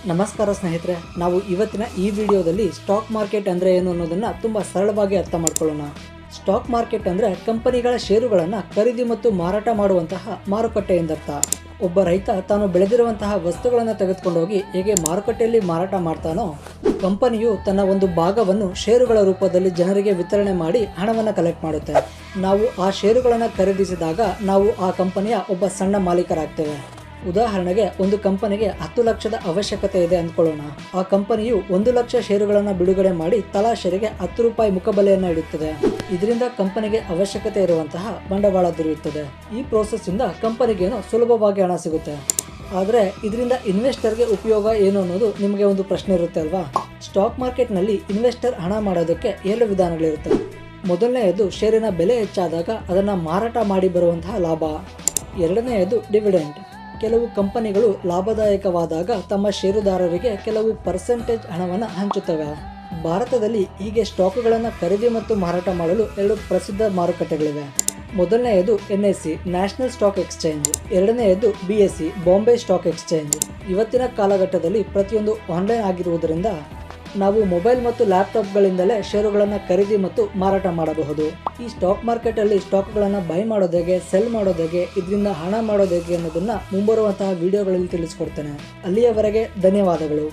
ನಮಸ್ಕಾರ ಸ್ನೇಹಿತರೆ, ನಾವು ಇವತ್ತಿನ ಈ ವಿಡಿಯೋದಲ್ಲಿ ಸ್ಟಾಕ್ ಮಾರ್ಕೆಟ್ ಅಂದರೆ ಏನು ಅನ್ನೋದನ್ನು ತುಂಬ ಸರಳವಾಗಿ ಅರ್ಥ ಮಾಡ್ಕೊಳ್ಳೋಣ. ಸ್ಟಾಕ್ ಮಾರ್ಕೆಟ್ ಅಂದರೆ ಕಂಪನಿಗಳ ಷೇರುಗಳನ್ನು ಖರೀದಿ ಮತ್ತು ಮಾರಾಟ ಮಾಡುವಂತಹ ಮಾರುಕಟ್ಟೆ ಎಂದರ್ಥ. ಒಬ್ಬ ರೈತ ತಾನು ಬೆಳೆದಿರುವಂತಹ ವಸ್ತುಗಳನ್ನು ತೆಗೆದುಕೊಂಡೋಗಿ ಹೇಗೆ ಮಾರುಕಟ್ಟೆಯಲ್ಲಿ ಮಾರಾಟ ಮಾಡ್ತಾನೋ, ಕಂಪನಿಯು ತನ್ನ ಒಂದು ಭಾಗವನ್ನು ಷೇರುಗಳ ರೂಪದಲ್ಲಿ ಜನರಿಗೆ ವಿತರಣೆ ಮಾಡಿ ಹಣವನ್ನು ಕಲೆಕ್ಟ್ ಮಾಡುತ್ತೆ. ನಾವು ಆ ಷೇರುಗಳನ್ನು ಖರೀದಿಸಿದಾಗ ನಾವು ಆ ಕಂಪನಿಯ ಒಬ್ಬ ಸಣ್ಣ ಮಾಲೀಕರಾಗ್ತೇವೆ. ಉದಾಹರಣೆಗೆ, ಒಂದು ಕಂಪನಿಗೆ 10 ಲಕ್ಷದ ಅವಶ್ಯಕತೆ ಇದೆ ಅಂದ್ಕೊಳ್ಳೋಣ. ಆ ಕಂಪನಿಯು 1 ಲಕ್ಷ ಷೇರುಗಳನ್ನು ಬಿಡುಗಡೆ ಮಾಡಿ ತಲಾ ಷೇರಿಗೆ 10 ರೂಪಾಯಿ ಮುಖಬೆಲೆಯನ್ನು ಇಡುತ್ತದೆ. ಇದರಿಂದ ಕಂಪನಿಗೆ ಅವಶ್ಯಕತೆ ಇರುವಂತಹ ಬಂಡವಾಳ ದೊರೆಯುತ್ತದೆ. ಈ ಪ್ರೋಸೆಸ್ ಇಂದ ಕಂಪನಿಗೇನೋ ಸುಲಭವಾಗಿ ಹಣ ಸಿಗುತ್ತೆ. ಆದರೆ ಇದರಿಂದ ಇನ್ವೆಸ್ಟರ್ಗೆ ಉಪಯೋಗ ಏನು ಅನ್ನೋದು ನಿಮಗೆ ಒಂದು ಪ್ರಶ್ನೆ ಇರುತ್ತೆ ಅಲ್ವಾ? ಸ್ಟಾಕ್ ಮಾರ್ಕೆಟ್ನಲ್ಲಿ ಇನ್ವೆಸ್ಟರ್ ಹಣ ಮಾಡೋದಕ್ಕೆ 2 ವಿಧಾನಗಳಿರುತ್ತವೆ. ಮೊದಲನೆಯದು ಷೇರಿನ ಬೆಲೆ ಹೆಚ್ಚಾದಾಗ ಅದನ್ನು ಮಾರಾಟ ಮಾಡಿ ಬರುವಂತಹ ಲಾಭ. ಎರಡನೆಯದು ಡಿವಿಡೆಂಡ್. ಕೆಲವು ಕಂಪನಿಗಳು ಲಾಭದಾಯಕವಾದಾಗ ತಮ್ಮ ಷೇರುದಾರರಿಗೆ ಕೆಲವು ಪರ್ಸೆಂಟೇಜ್ ಹಣವನ್ನು ಹಂಚುತ್ತವೆ. ಭಾರತದಲ್ಲಿ ಹೀಗೆ ಸ್ಟಾಕ್ಗಳನ್ನು ಖರೀದಿ ಮತ್ತು ಮಾರಾಟ ಮಾಡಲು 2 ಪ್ರಸಿದ್ಧ ಮಾರುಕಟ್ಟೆಗಳಿವೆ. ಮೊದಲನೆಯದು NSE ನ್ಯಾಷನಲ್ ಸ್ಟಾಕ್ ಎಕ್ಸ್ಚೇಂಜ್, ಎರಡನೆಯದು BSE ಬಾಂಬೆ ಸ್ಟಾಕ್ ಎಕ್ಸ್ಚೇಂಜ್. ಇವತ್ತಿನ ಕಾಲಘಟ್ಟದಲ್ಲಿ ಪ್ರತಿಯೊಂದು ಆನ್ಲೈನ್ ಆಗಿರುವುದರಿಂದ ನಾವು ಮೊಬೈಲ್ ಮತ್ತು ಲ್ಯಾಪ್ಟಾಪ್ಗಳಿಂದಲೇ ಷೇರುಗಳನ್ನು ಖರೀದಿ ಮತ್ತು ಮಾರಾಟ ಮಾಡಬಹುದು. ಈ ಸ್ಟಾಕ್ ಮಾರ್ಕೆಟಲ್ಲಿ ಸ್ಟಾಕ್ಗಳನ್ನು ಬೈ ಮಾಡೋದಕ್ಕೆ, ಸೆಲ್ ಮಾಡೋದಕ್ಕೆ, ಇದರಿಂದ ಹಣ ಮಾಡೋದಕ್ಕೆ ಅನ್ನೋದನ್ನು ಮುಂಬರುವಂತಹ ವಿಡಿಯೋಗಳಲ್ಲಿ ತಿಳಿಸ್ಕೊಡ್ತೇನೆ. ಅಲ್ಲಿಯವರೆಗೆ ಧನ್ಯವಾದಗಳು.